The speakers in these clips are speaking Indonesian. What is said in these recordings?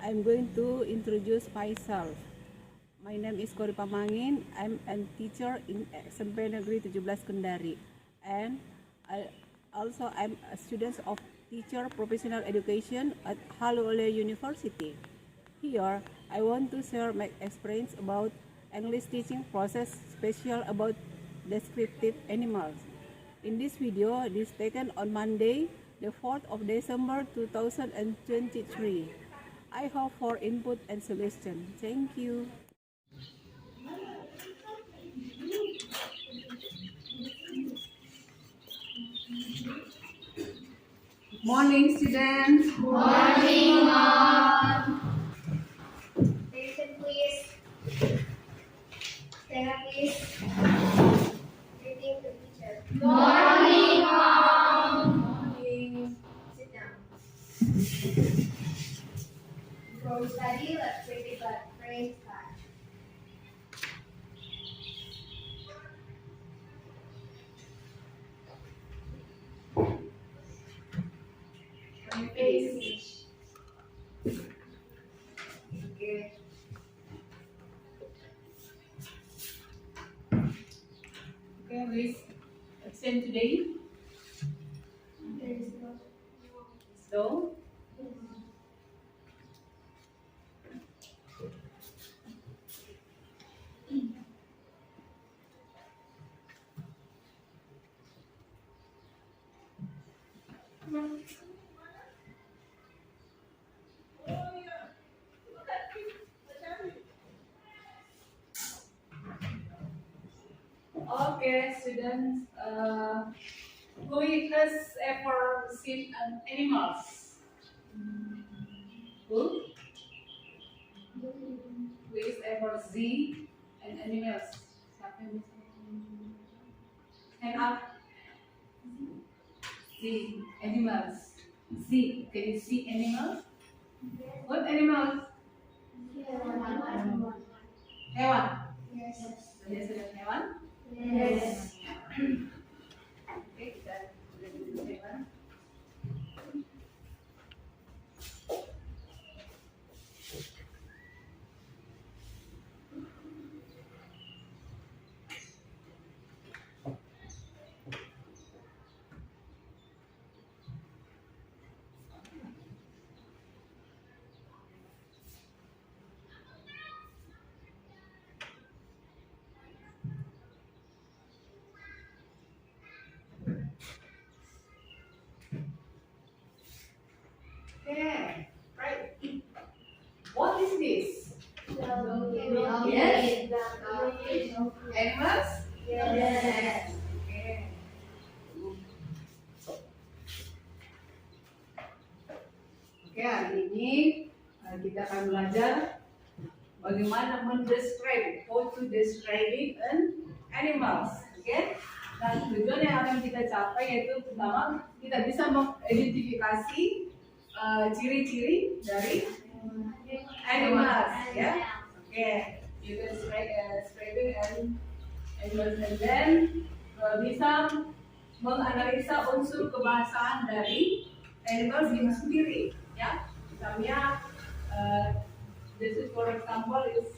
I'm going to introduce myself. My name is Kori Pamangin. I'm a teacher in SMP Negeri 17 Kendari, and I'm a student of teacher professional education at Haluoleo University. Here, I want to share my experience about English teaching process, special about descriptive animals. In this video, it is taken on Monday, the 4th of December 2023. I hope for input and suggestion. Thank you. Morning, students. Morning, Mom. Attention, please. Stand up, please. Greeting the teacher. Morning, Mom. Morning. Sit down. Before we study, let's pray together. Praise God. Face. Okay. Okay, please absent today. There is no. So, okay, students. Who has ever seen an animals? Who? Who is ever see an animals? Siapa yang bisa? Hand up. See animals. See. Can you see animals? What animals? Hewan. Yes. Ada sudah hewan? Yes. Oke, kita sudah dulu hewan. Okay, right. What is this? Yes. Animals? Yes. Okay. Oke, hari ini kita akan belajar bagaimana mendescribe, how to describe an animals. Oke. Dan tujuan yang akan kita capai yaitu pertama kita bisa mengidentifikasi ciri-ciri dari animals, ya. Oke, you can describing animals and then bisa menganalisa unsur kebahasaan dari animals itu sendiri, ya. Misalnya, this is for example is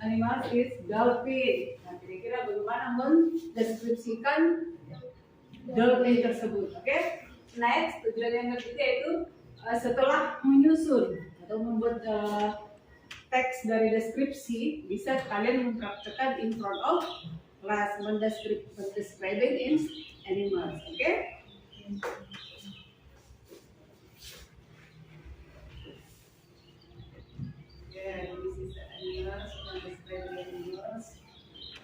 animals is dolphin. Nah, kira-kira bagaimana mendeskripsikan dolphin tersebut, oke? Next, tujuan yang ketiga itu setelah menyusun atau membuat teks dari deskripsi, bisa kalian mempraktekkan in front of class describing in animals, oke? Yeah, this is the animals, describing animals.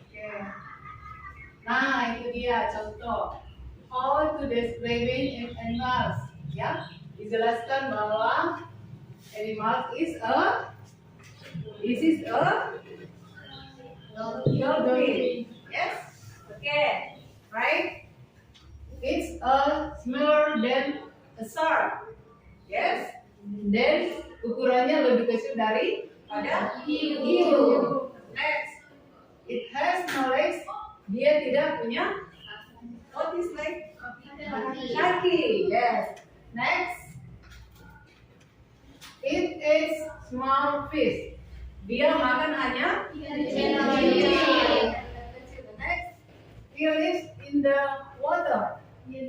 Oke. Nah, itu dia contoh how to describing in animals, ya. Dijelaskan bahwa animal is a dolphin. Yes. Okay. Right. It's a smaller than a shark. Yes. Then ukurannya lebih kecil daripada hiu. Next. It has no legs. Dia tidak punya what is leg? Kaki. Yes. Next. It is small fish. Dia makan hanya next. He lives in the water. Dia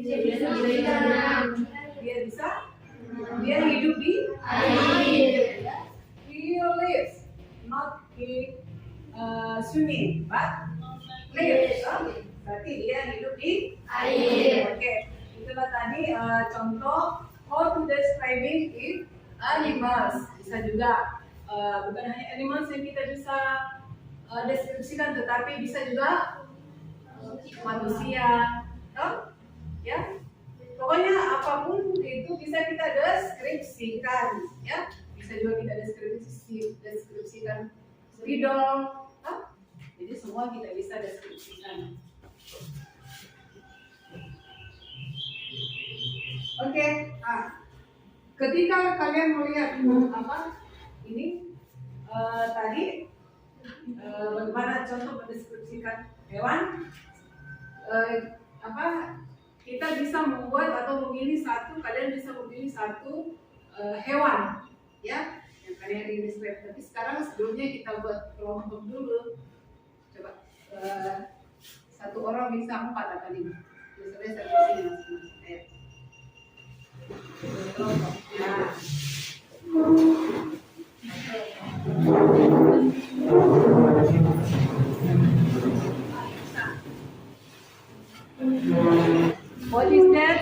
hidup di air. He lives not in swimming, but lives. Berarti dia hidup di air. Oke, itulah tadi contoh how to describing it animals. Bisa juga bukan hanya animals yang kita bisa deskripsikan, tetapi bisa juga manusia, ya. Pokoknya apapun itu bisa kita deskripsikan, ya. Bisa juga kita deskripsikan spidol, jadi semua kita bisa deskripsikan. Oke, ketika kalian melihat ini tadi bagaimana contoh mendeskripsikan hewan, kita bisa membuat atau memilih satu, kalian bisa memilih satu hewan, ya, yang kalian ingin deskripsi. Tapi sekarang sebelumnya kita buat kelompok dulu. Coba satu orang bisa 4 atau 5. Biasanya satu sini masing-masing. Kelompok. Nah. What is that?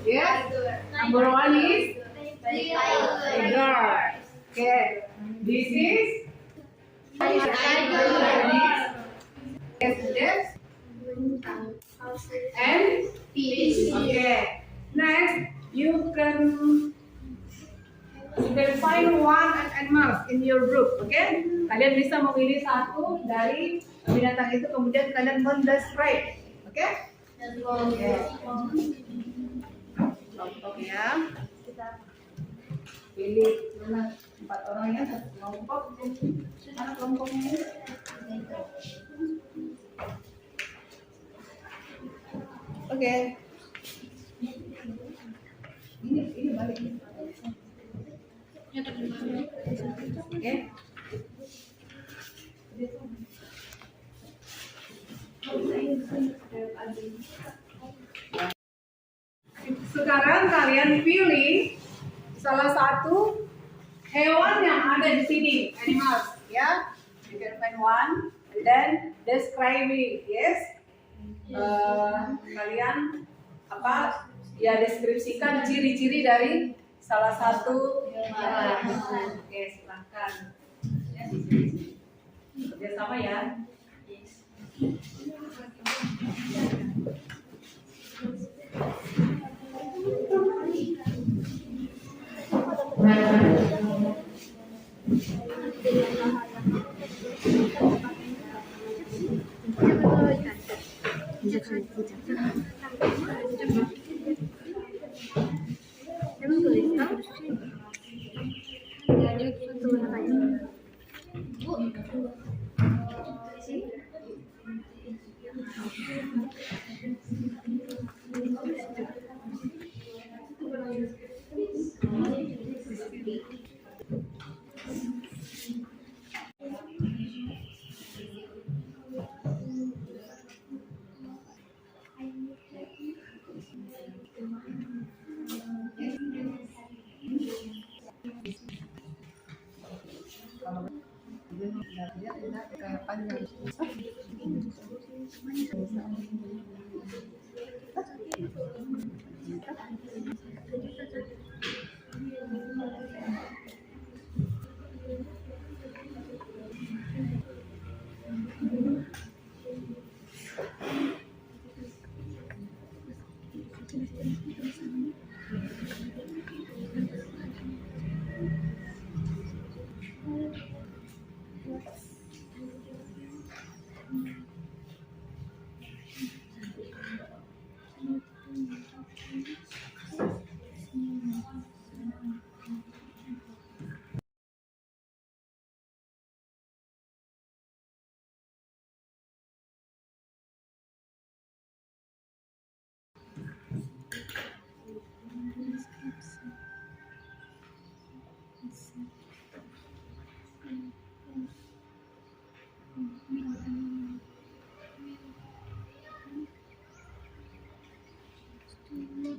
Yes. Number 1 is tiger. Okay. This is yes. And fish. Okay. Next, you can find one animal in your group. Okay. Kalian bisa memilih satu dari binatang itu, kemudian kalian mendescribe. Oke? Contohnya, pilih mana 4 orang ya, satu kelompok. Mana kelompoknya ini? Oke. Ini balik. Oke. Sekarang kalian pilih salah satu hewan yang ada di sini, animals, ya. You can find one, and then describe it, yes. Kalian deskripsikan ciri-ciri dari salah satu hewan. Oke, silahkan. Ya, kerjasama ya.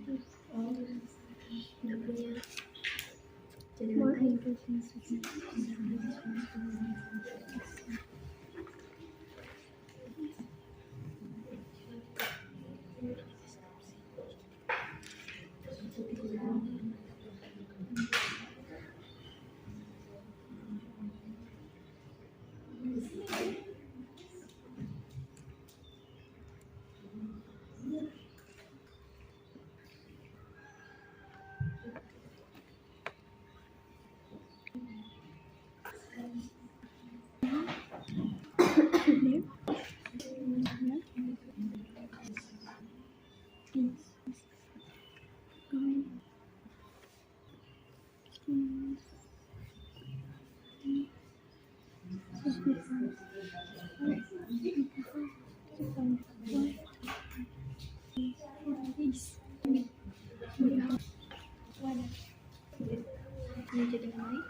Nggak punya cadangan air. Punya cadangan air.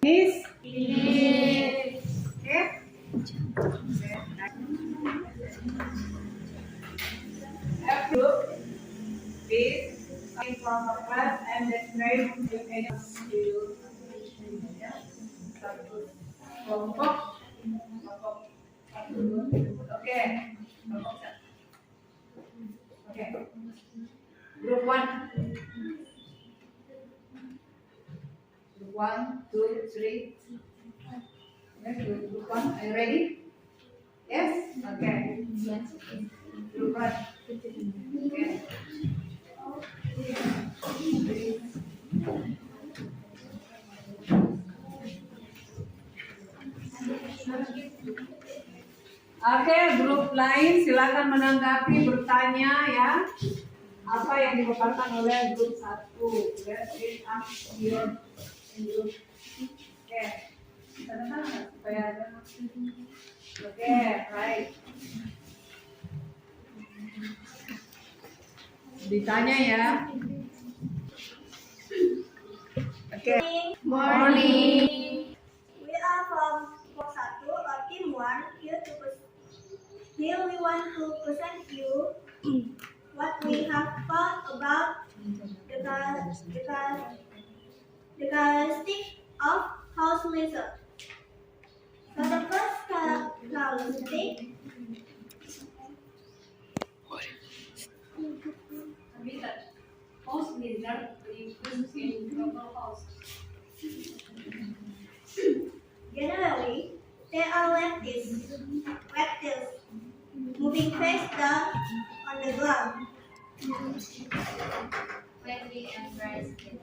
Miss. Please, coming from the class and describe the kind skill. Kelompok. Oke. Oke. Group 1. Group 1, 2, 3. Okay, group 1, are you ready? Yes? Okay. Group 1. Okay. Oke, grup lain silakan menanggapi, bertanya ya. Apa yang dipaparkan oleh grup 1. Let's read up your group. Oke. Tanda supaya ada. Oke, baik. Ditanya ya. Oke. Morning. We are from Kelompok 1 or Team 1 here we want to present you what we have found about the characteristic of house lizard. So the first characteristic House lizard lives in local house. generally they are reptiles, moving face down on the ground. Friendly and rested.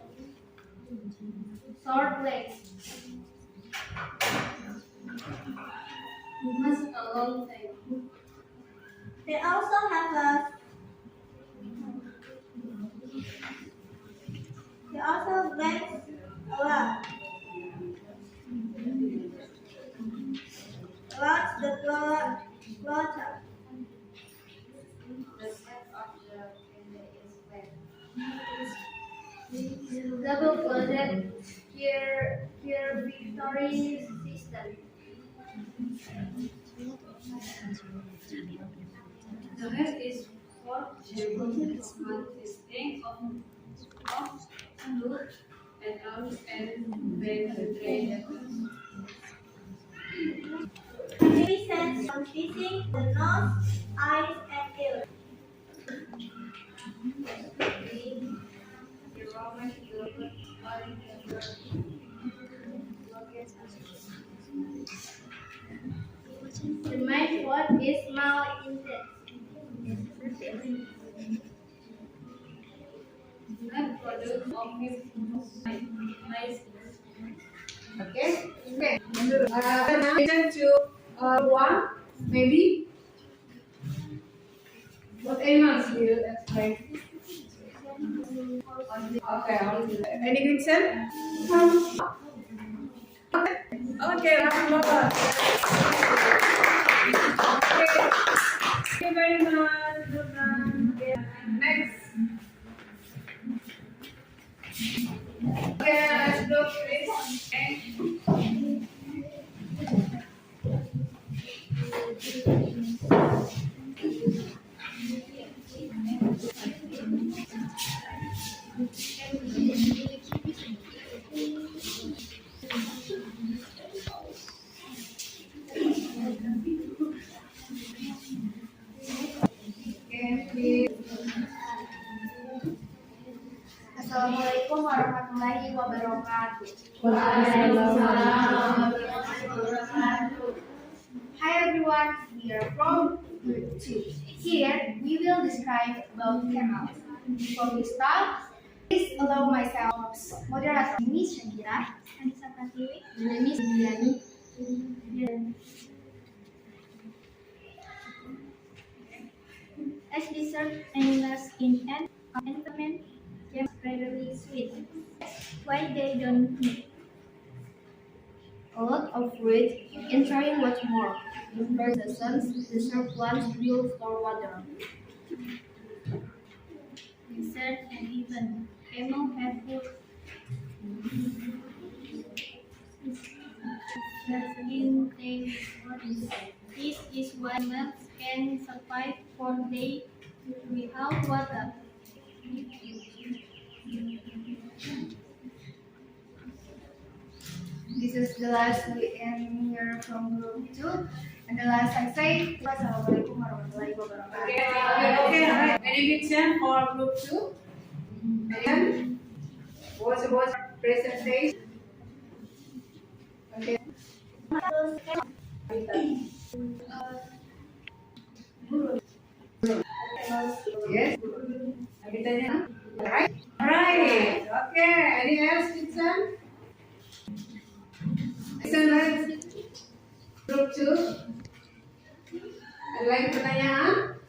Short legs. Has a long tail. They also have bend around the floater. The set of the finger is flat. Double-folded circulatory system. The head is fork-shaped, consisting of root and arms and vertebrae. Three sets consisting the nose, eyes, and ears. The Roman Europe Not product of nice. Okay. Okay. Now listen to one maybe. What animals will you explain? Okay. Any question? Okay. Round of applause. Okay. Thank you very much. Okay. Next. Okay. Let's go, please. Okay. Okay, please. Assalamualaikum warahmatullahi wabarakatuh. Waalaikumsalam. Hi everyone, we are from Group 2. Here we will describe about camels. Before we start, please allow myself moderator Miss Shakira and Pratiwi. Miss Diani. As dessert animals in an environment can rarely sweet. Why they don't need a lot of fruit and trying what more. For the sons, the sharp plants will store water. Dessert and even camel have food. The skin takes bodies. This is why camels can survive for days without water. This is the last we end here from Group 2. And the last I say, Wassalamualaikum warahmatullahi wabarakatuh. Okay. Alright. Any question for group 2? Again, what's presentation? Okay. Yes. Lagi tanya? Alright. Alright. Okay. Any else, Vincent? Vincent, group 2. Ada lagi pertanyaan?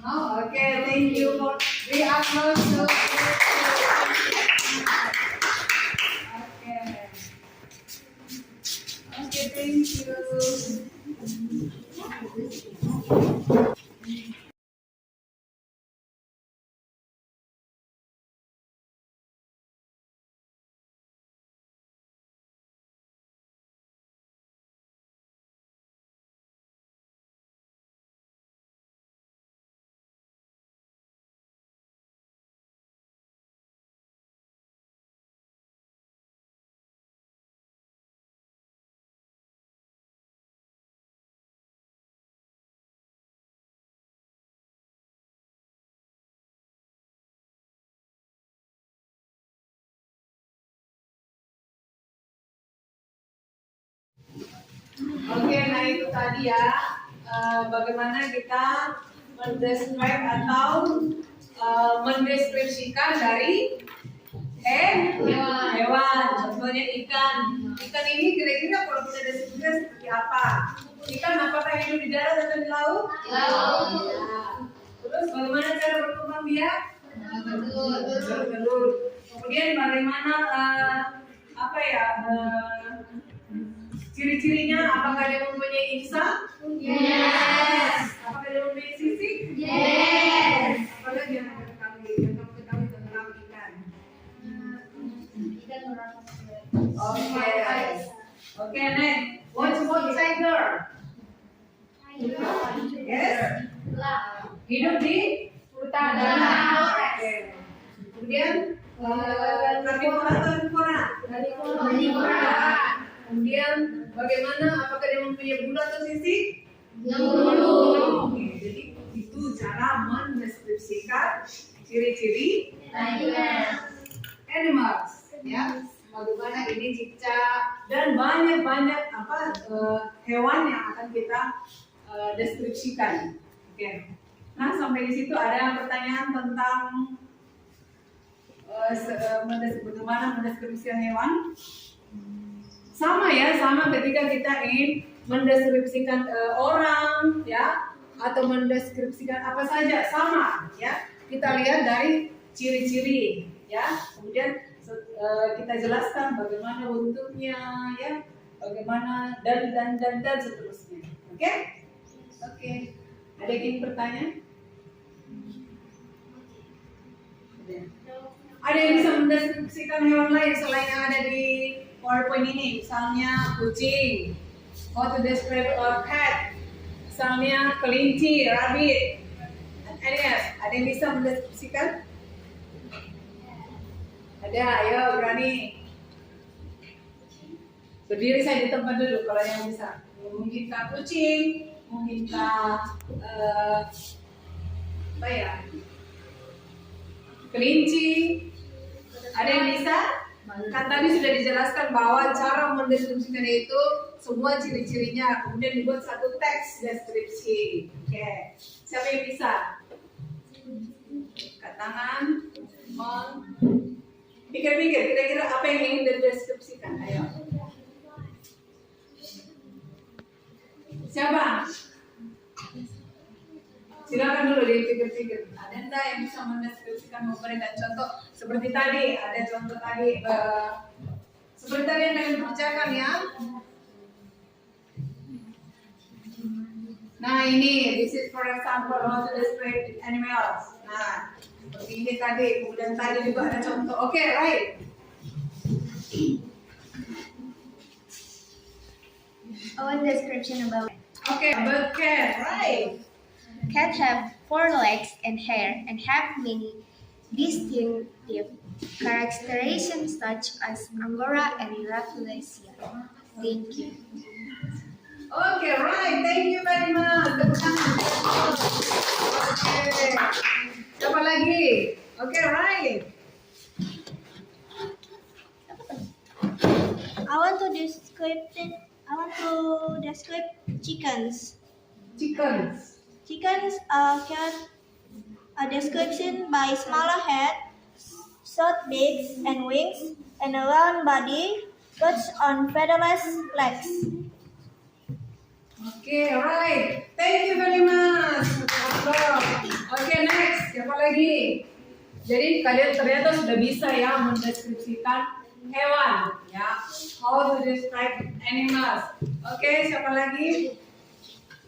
Oh, okay. Thank you for we are close to. Okay. Okay. Thank you. Oke, nah itu tadi ya bagaimana kita mendescribe atau mendeskripsikan dari hewan. Contohnya ikan. Ikan ini kira-kira kalau kita deskripsikan seperti apa? Ikan apakah hidup di darat atau di laut? Laut. Ya. Terus bagaimana cara berkembang biak? Bertelur. Kemudian bagaimana ciri-cirinya, apakah dia mempunyai insang? Yes. Apakah dia mempunyai sisik? Yes. Apakah dia ketahui tentang ikan? Oke, next. What's tiger? Yes. Hidup di hutan. Oke. Kemudian karnivora atau herbivora? Kemudian bagaimana? Apakah dia mempunyai bulu atau sisik? Bulu. Oke, jadi itu cara mendeskripsikan ciri-ciri animals, ya. Bagaimana ini cicak dan banyak hewan yang akan kita deskripsikan. Oke. Nah, sampai di situ ada pertanyaan tentang bagaimana mendeskripsikan hewan? Sama ya, sama ketika kita ingin mendeskripsikan orang ya, atau mendeskripsikan apa saja sama ya. Kita lihat dari ciri-ciri ya, kemudian kita jelaskan bagaimana bentuknya ya, bagaimana dan seterusnya. Oke? Oke. Ada yang ingin bertanya? Ada yang bisa mendeskripsikan hewan lain selain yang ada di PowerPoint ini? Misalnya kucing. How to describe a cat? Misalnya kelinci, rabbit. Ada yang bisa mendeskripsikan? Ada, ayo berani. Berdiri saya di tempat dulu kalau yang bisa. Mungkin kak kucing, mungkin kak apa ya? Kelinci. Ada yang bisa? Kan tadi sudah dijelaskan bahwa cara mendeskripsikan itu semua ciri-cirinya, kemudian dibuat satu teks deskripsi. Oke. Siapa yang bisa? Angkat tangan. Pikir-pikir, kira-kira apa yang ingin dideskripsikan? Ayo. Siapa? Silakan dulu dipikir-pikir. Ada enggak yang bisa mendeskripsikan, memberikan contoh seperti tadi? Ada contoh tadi seperti tadi yang kalian bacakan ya. Nah ini, this is for example how to describe animals. Nah seperti ini tadi, kemudian tadi juga ada contoh. Oke, right. One description about Oke, about cat, right. cats have 4 legs and hair and have many distinctive characteristics such as angora and rafflesia. Thank you. Oke, right. Thank you very much. Tepuk tangan. Oke. Siapa lagi? Oke, right. I want to describe chickens. Chickens. Chickens can a description by smaller head, short beaks and wings, and a round body, perched on featherless legs. Oke, right. Thank you very much. Oke, next. Siapa lagi? Jadi kalian ternyata sudah bisa ya mendeskripsikan hewan ya. How to describe animals. Oke, siapa lagi?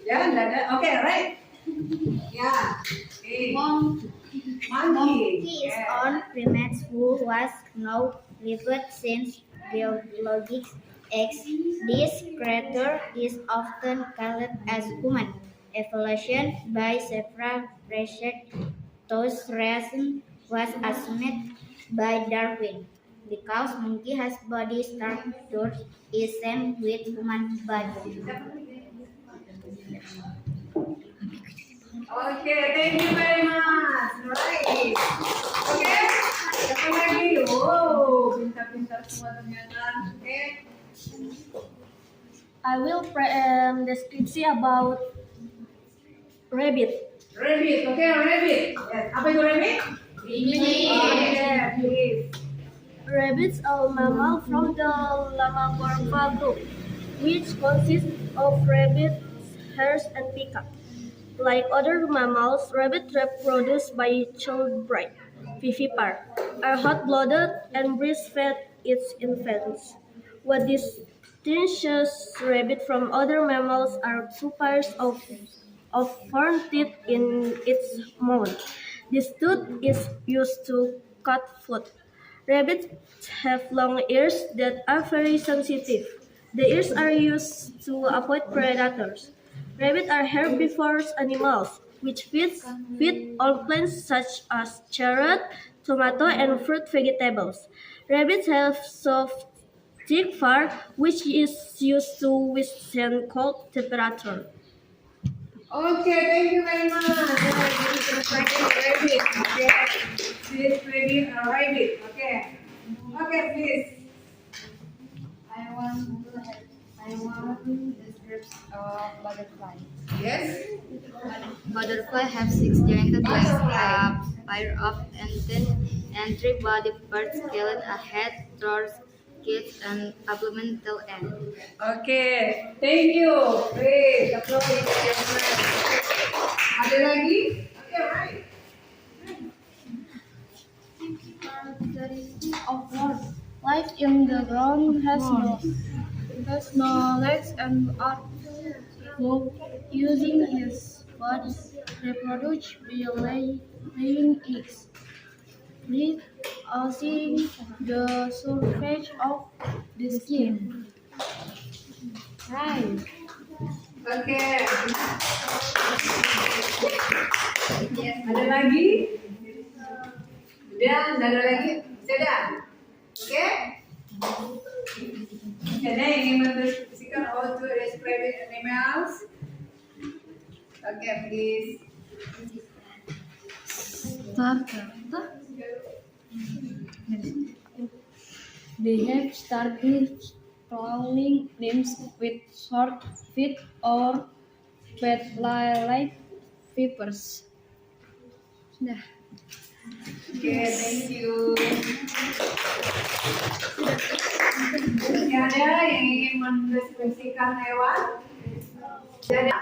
Ya, enggak ada. Oke, right. Ya. Okay. Monkey. Is on primates who was now lived since biologic age. This creature is often called as human evolution by several research. Those reasons was assumed by Darwin because monkey has body structure is same with human body. Oke, thank you very much. Right. Oke, siapa lagi? Wow, pintar-pintar semua ternyata. Oke. I will deskripsi about rabbit. Rabbit, oke, rabbit. Yes. Apa itu rabbit? Oke, please. Rabbits are mammal from the Lamacorpha group, which consists of rabbits, hares, and peacock. Like other mammals, rabbits reproduce by childbirth, vivipar, are hot-blooded and breastfeed its infants. What distinguishes rabbit from other mammals are 2 pairs of front teeth in its mouth. This tooth is used to cut food. Rabbits have long ears that are very sensitive. The ears are used to avoid predators. Rabbits are herbivorous animals, which feed on plants such as carrot, tomato, and fruit vegetables. Rabbits have soft, thick fur, which is used to withstand cold temperature. Oke, thank you very much. Rabbit. Oke, this rabbit, rabbit. Oke, oke, please. I want description of butterfly. Yes. Butterfly have 6 jointed legs. pair of antennae and 3 body parts called a head, torso, kids, and supplemental end. Oke, thank you. Great, applause. Ada lagi? Oke, right. Of one. Life in the ground has no legs and are moved using his body reproduce by laying eggs, reducing the surface of the skin. Right. Oke. Ada lagi? Udah, nggak ada lagi? Sudah. Oke? Ada yang ingin mendeskripsikan how to describe animals? Oke, please. They have started crawling limbs with short feet or pet-like fibers. Nah, Oke, thank you. Oke, ada yang ingin mendeskripsikan hewan? Ada.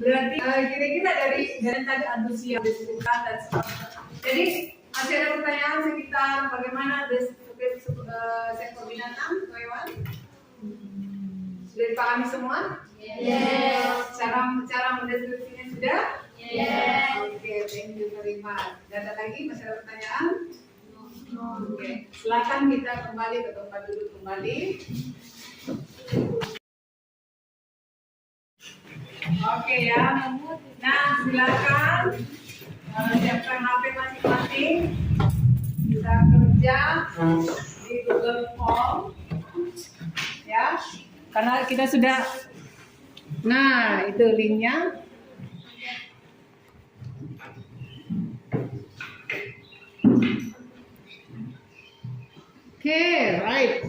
Berarti kira-kira dari tadi antusias deskripsikan dan sebagainya. Jadi masih ada pertanyaan sekitar bagaimana deskripsi sektor binatang atau hewan? Sudah dipahami semua? Yes. Cara mendeskripsinya sudah? Yes. Oke, thank you very much. Ada lagi masih ada pertanyaan? Oke, silakan kita kembali ke tempat duduk kembali. Oke ya. Nah, silakan siapkan HP masing-masing. Kita kerja di Google Form. Ya. Karena kita sudah. Nah, itu linknya. Okay, right.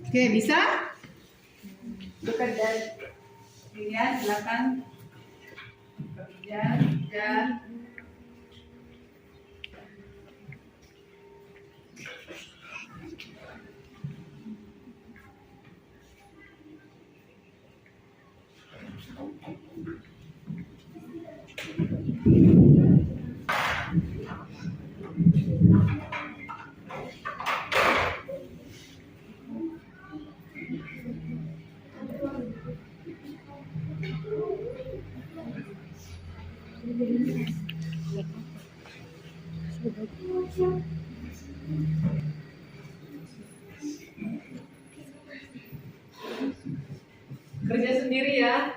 Oke, bisa? Bukan dari ya, silakan. Kerja. Kerja sendiri ya.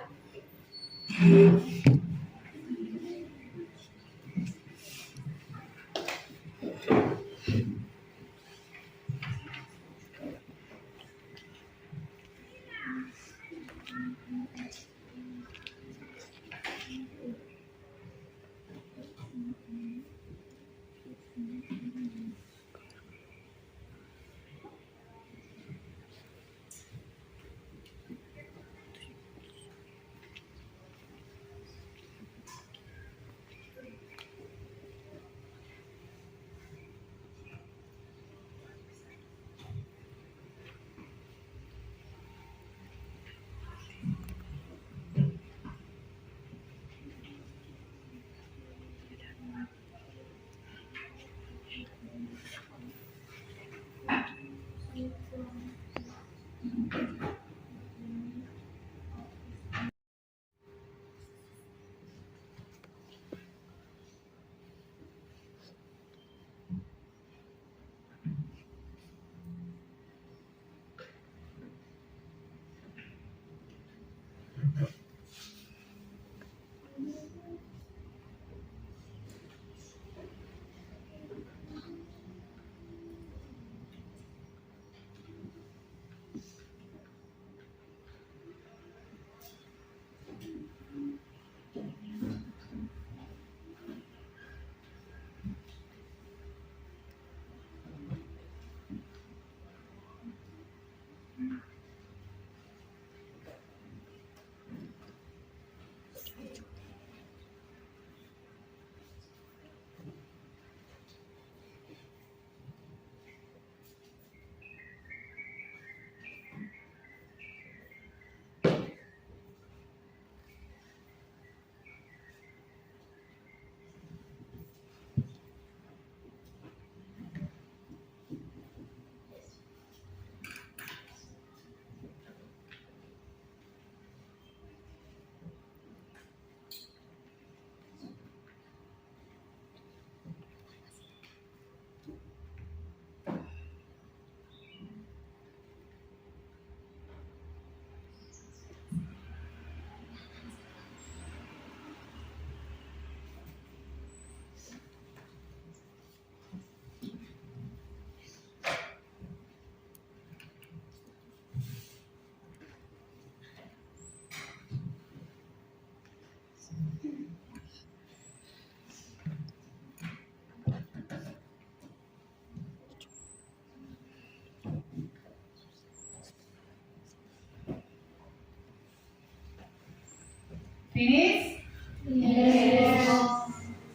Finish? Yes.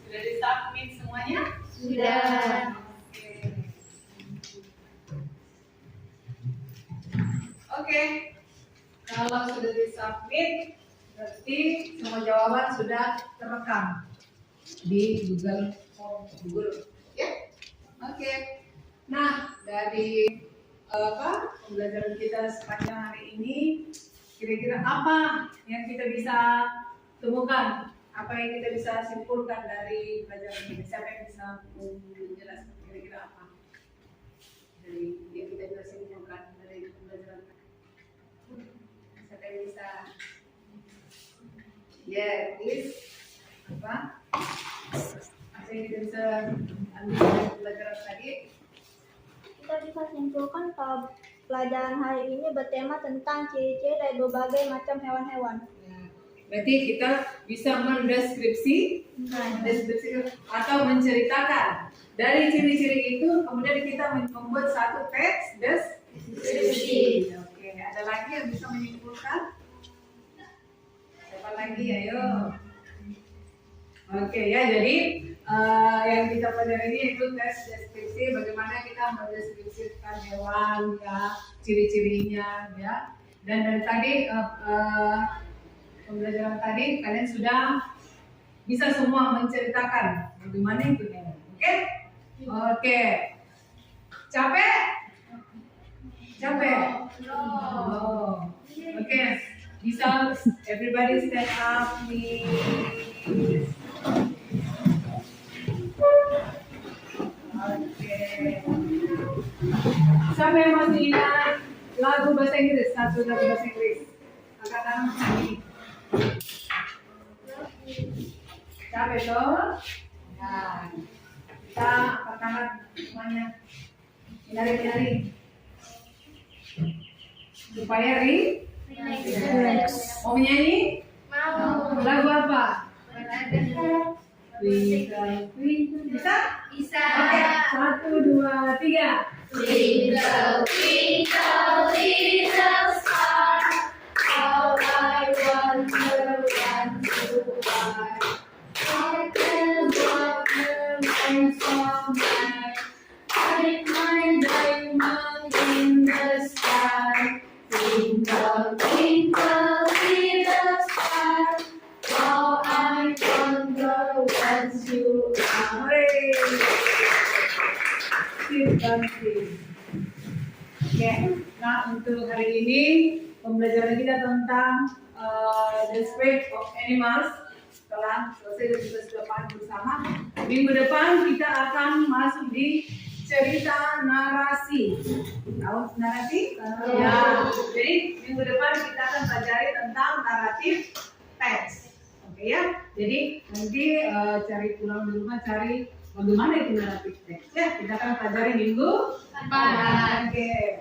Sudah di-submit semuanya? Sudah. Oke. Kalau sudah di-submit, berarti semua jawaban sudah terekam di Google Form. Ya? Oke. Nah, dari pembelajaran kita sepanjang hari ini, kira-kira apa yang kita bisa temukan? Apa yang kita bisa simpulkan dari pelajaran ini? Siapa yang bisa menjelaskan kira-kira apa dari yang kita bisa simpulkan dari pembelajaran? Siapa yang bisa? Ya, please. Apa? Apa yang kita bisa ambil dari pelajaran tadi? Kita bisa simpulkan kalau pelajaran hari ini bertema tentang ciri-ciri dari berbagai macam hewan-hewan. Berarti kita bisa mendeskripsikan atau menceritakan dari ciri-ciri itu, kemudian kita membuat satu teks deskripsi. Oke, ada lagi yang bisa menyimpulkan? Siapa lagi? Ayo. Oke ya, jadi yang kita pelajari ini itu tes deskripsi, bagaimana kita mendeskripsikan hewan ya, ciri-cirinya ya. Dan dari tadi pembelajaran tadi kalian sudah bisa semua menceritakan bagaimana itu hewan. Oke? Oke. Capek? Capek? Oh. Oke. Bisa everybody stand up please. Oke. Siapa yang masih ingat lagu bahasa Inggris? Satu lagu bahasa Inggris. Angkat tangan sini. Capek toh? Nah, kita angkat tangan semuanya. Nyari-nyari. Supaya relax. Mau menyanyi? Mau. Lagu apa? Twinkle, twinkle. Bisa? Bisa. Oke, 1, 2, 3. Twinkle, twinkle, little star, how I wonder when you are. I can wonder when someday I find diamond in the sky. Twinkle, twinkle, little star, how I wonder when you are. Oke, nah untuk hari ini pembelajaran kita tentang the spread of animals telah selesai dan kita sudah paham bersama. Minggu depan kita akan masuk di cerita narasi. Tahu narasi? Ya. Jadi minggu depan kita akan pelajari tentang naratif teks. Oke ya. Jadi nanti cari pulang di rumah, cari bagaimana itu naratif teks. Ya, kita akan pelajari minggu depan. Oke.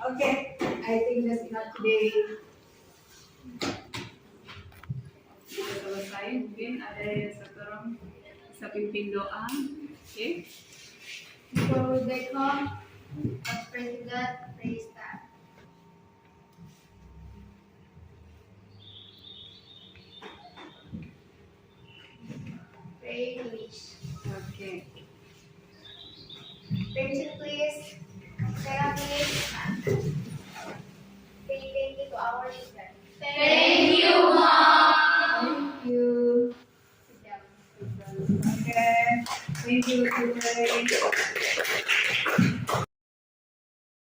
Oke, I think that's enough today. Sudah selesai, mungkin ada satu orang bisa pimpin doa. Oke. Before we back home, let's pray to God, praise God. Pray English. Oke. Attention please. Sarah please. Say thank you to our teacher. Thank you, Mom. Thank you. Sit down. Okay. Thank you, Sri.